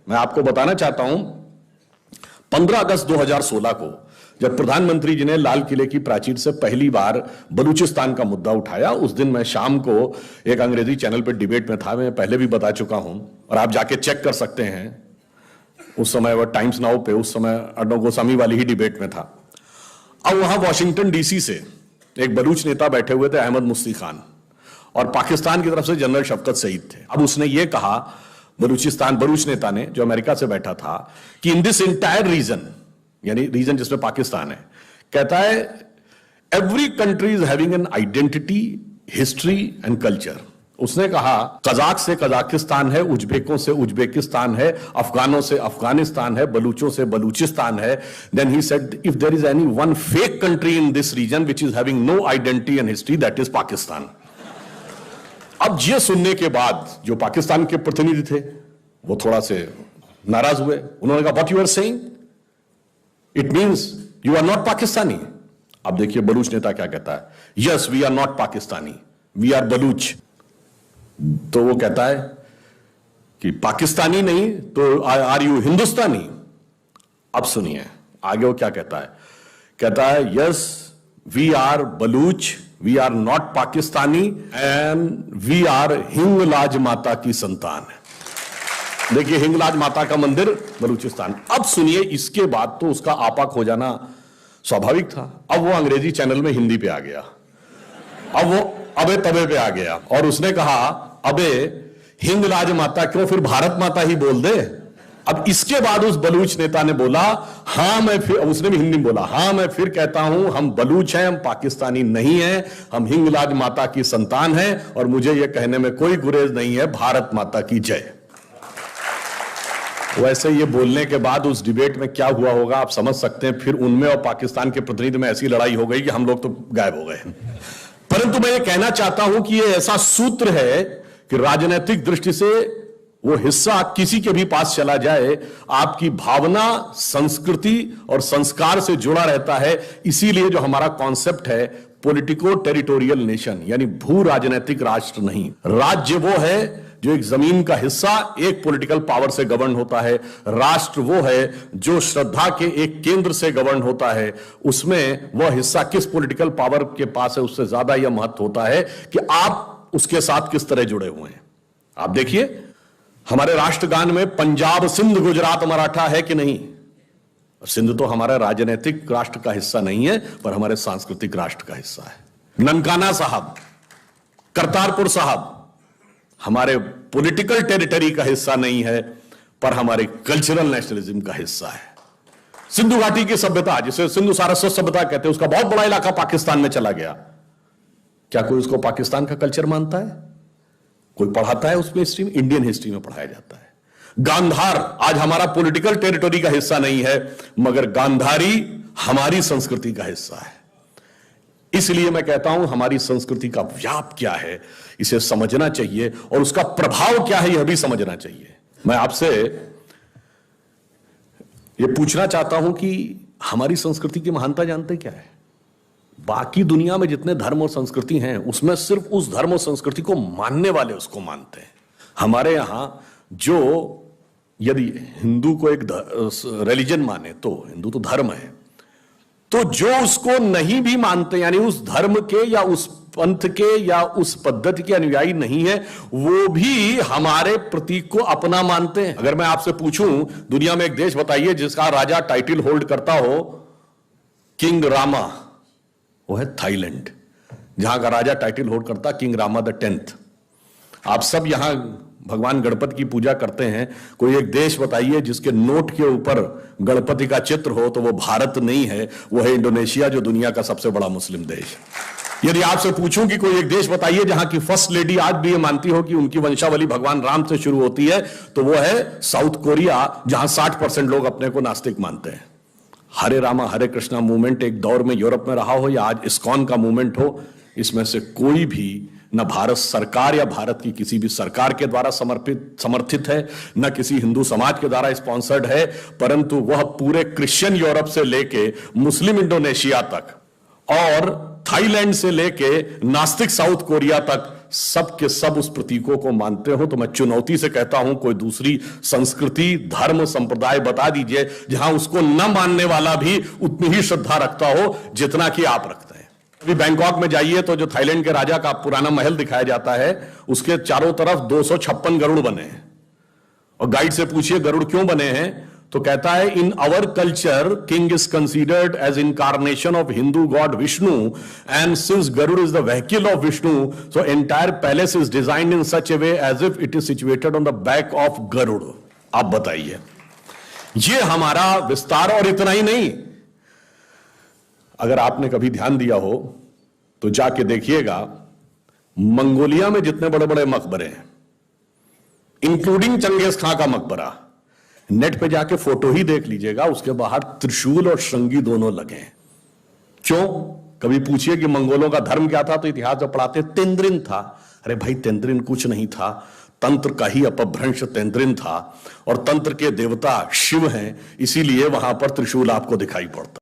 मैं आपको बताना चाहता हूं 15 अगस्त 2016 को जब प्रधानमंत्री जी ने लाल किले की प्राचीर से पहली बार बलूचिस्तान का मुद्दा उठाया, उस दिन मैं शाम को एक अंग्रेजी चैनल पर डिबेट में था। मैं पहले भी बता चुका हूं और आप जाके चेक कर सकते हैं। उस समय वह टाइम्स नाउ पे उस समय अर्नब गोस्वामी वाली ही डिबेट में था। अब वहां वॉशिंगटन डीसी से एक बलूच नेता बैठे हुए थे, अहमद मुफ्ती खान, और पाकिस्तान की तरफ से जनरल शफकत सईद थे। अब उसने ये कहा, बलूच नेता ने, जो अमेरिका से बैठा था, कि इन दिस इंटायर रीजन, यानी रीजन जिसमें पाकिस्तान है, कहता है every country is having an identity, history and culture. उसने कहा कजाक से कजाकिस्तान है, उज्बेकों से उज्बेकिस्तान है, अफगानों से अफगानिस्तान है, बलूचों से बलूचिस्तान है। Then he said if there is any one fake country in this region which is having no identity and history, that is Pakistan. अब ये सुनने के बाद जो पाकिस्तान के प्रतिनिधि थे वो थोड़ा से नाराज हुए। उन्होंने कहा what you are saying, it means you are not Pakistani. अब देखिए बलूच नेता क्या कहता है, yes we are not Pakistani, we are Baloch. तो वो कहता है कि पाकिस्तानी नहीं तो आर यू हिंदुस्तानी। अब सुनिए आगे वो क्या कहता है, कहता है yes we are Baloch, we are not Pakistani and we are Hinglaj Mata की संतान है। देखिए हिंगलाज माता का मंदिर बलूचिस्तान। अब सुनिए इसके बाद तो उसका आपा खो जाना स्वाभाविक था। अब वो अंग्रेजी चैनल में हिंदी पे आ गया, अब वो अबे तबे पे आ गया और उसने कहा अबे हिंगलाज माता क्यों, फिर भारत माता ही बोल दे। अब इसके बाद उस बलूच नेता ने बोला हां मैं फिर, उसने भी हिंदी में बोला, हां मैं फिर कहता हूं हम बलूच हैं, हम पाकिस्तानी नहीं हैं, हम हिंगलाज माता की संतान हैं और मुझे यह कहने में कोई गुरेज नहीं है, भारत माता की जय। वैसे ये बोलने के बाद उस डिबेट में क्या हुआ होगा आप समझ सकते हैं। फिर उनमें और पाकिस्तान के प्रतिनिधि में ऐसी लड़ाई हो गई कि हम लोग तो गायब हो गए। परंतु मैं ये कहना चाहता हूं कि ये ऐसा सूत्र है कि राजनीतिक दृष्टि से वो हिस्सा किसी के भी पास चला जाए, आपकी भावना, संस्कृति और संस्कार से जुड़ा रहता है। इसीलिए जो हमारा कॉन्सेप्ट है पॉलिटिको टेरिटोरियल नेशन, यानी भू राजनीतिक राष्ट्र नहीं, राज्य वो है जो एक जमीन का हिस्सा एक पॉलिटिकल पावर से गवर्न होता है, राष्ट्र वो है जो श्रद्धा के एक केंद्र से गवर्न होता है। उसमें वह हिस्सा किस पॉलिटिकल पावर के पास है उससे ज्यादा यह महत्व होता है कि आप उसके साथ किस तरह जुड़े हुए हैं। आप देखिए हमारे राष्ट्रगान में पंजाब, सिंध, गुजरात, मराठा है कि नहीं? सिंध तो हमारा राजनीतिक राष्ट्र का हिस्सा नहीं है पर हमारे सांस्कृतिक राष्ट्र का हिस्सा है। ननकाना साहब, करतारपुर साहब हमारे पॉलिटिकल टेरिटरी का हिस्सा नहीं है पर हमारे कल्चरल नेशनलिज्म का हिस्सा है। सिंधु घाटी की सभ्यता, जिसे सिंधु सारस्वत सभ्यता कहते हैं, उसका बहुत बड़ा इलाका पाकिस्तान में चला गया। क्या कोई उसको पाकिस्तान का कल्चर मानता है? कोई पढ़ाता है उसमें हिस्ट्री में? इंडियन हिस्ट्री में पढ़ाया जाता है। गांधार आज हमारा पॉलिटिकल टेरिटरी का हिस्सा नहीं है मगर गांधारी हमारी संस्कृति का हिस्सा है। इसलिए मैं कहता हूं हमारी संस्कृति का व्याप क्या है इसे समझना चाहिए और उसका प्रभाव क्या है यह भी समझना चाहिए। मैं आपसे यह पूछना चाहता हूं कि हमारी संस्कृति की महानता जानते क्या है? बाकी दुनिया में जितने धर्म और संस्कृति हैं उसमें सिर्फ उस धर्म और संस्कृति को मानने वाले उसको मानते हैं। हमारे यहां जो यदि हिंदू को एक रिलीजन माने तो हिंदू तो धर्म है, तो जो उसको नहीं भी मानते यानी उस धर्म के या उस पंथ के या उस पद्धति के अनुयायी नहीं है वो भी हमारे प्रतीक को अपना मानते हैं। अगर मैं आपसे पूछूं दुनिया में एक देश बताइए जिसका राजा टाइटल होल्ड करता हो किंग रामा, वो है थाईलैंड, जहां का राजा टाइटल होल्ड करता किंग रामा द 10th। आप सब यहां भगवान गणपति की पूजा करते हैं, कोई एक देश बताइए जिसके नोट के ऊपर गणपति का चित्र हो, तो वो भारत नहीं है, वो है इंडोनेशिया, जो दुनिया का सबसे बड़ा मुस्लिम देश। यदि आपसे पूछूं कि कोई एक देश बताइए जहां की फर्स्ट लेडी आज भी ये मानती हो कि उनकी वंशावली भगवान राम से शुरू होती है, तो वो है साउथ कोरिया, जहां 60% लोग अपने को नास्तिक मानते हैं। हरे रामा हरे कृष्णा मूवमेंट एक दौर में यूरोप में रहा हो या आज इस्कॉन का मूवमेंट हो, इसमें से कोई भी न भारत सरकार या भारत की किसी भी सरकार के द्वारा समर्थित है, न किसी हिंदू समाज के द्वारा स्पॉन्सर्ड है, परंतु वह पूरे क्रिश्चियन यूरोप से लेके मुस्लिम इंडोनेशिया तक और थाईलैंड से लेके नास्तिक साउथ कोरिया तक सब के सब उस प्रतीकों को मानते हो, तो मैं चुनौती से कहता हूं कोई दूसरी संस्कृति, धर्म, संप्रदाय बता दीजिए जहां उसको न मानने वाला भी उतनी ही श्रद्धा रखता हो जितना कि आप रखते हैं। अभी बैंकॉक में जाइए तो जो थाईलैंड के राजा का पुराना महल दिखाया जाता है, उसके चारों तरफ 256 गरुड़ बने हैं, और गाइड से पूछिए गरुड़ क्यों बने हैं, तो कहता है in our culture king is considered as incarnation of Hindu god Vishnu, and since Garuda is the vehicle of Vishnu, so entire palace is designed in such a way as if it is situated on the back of Garuda. आप बताइए, ये हमारा विस्तार। और इतना ही नहीं, अगर आपने कभी ध्यान दिया हो तो जाके देखिएगा, मंगोलिया में जितने बड़े बड़े मकबरे हैं, इंक्लूडिंग चंगेज खां का मकबरा, नेट पे जाके फोटो ही देख लीजिएगा, उसके बाहर त्रिशूल और श्रृंगी दोनों लगे हैं। क्यों? कभी पूछिए कि मंगोलों का धर्म क्या था, तो इतिहास जब पढ़ाते तेंद्रिन था। अरे भाई, तेंद्रिन कुछ नहीं था, तंत्र का ही अपभ्रंश तेंद्रिन था, और तंत्र के देवता शिव हैं, इसीलिए वहां पर त्रिशूल आपको दिखाई पड़ता।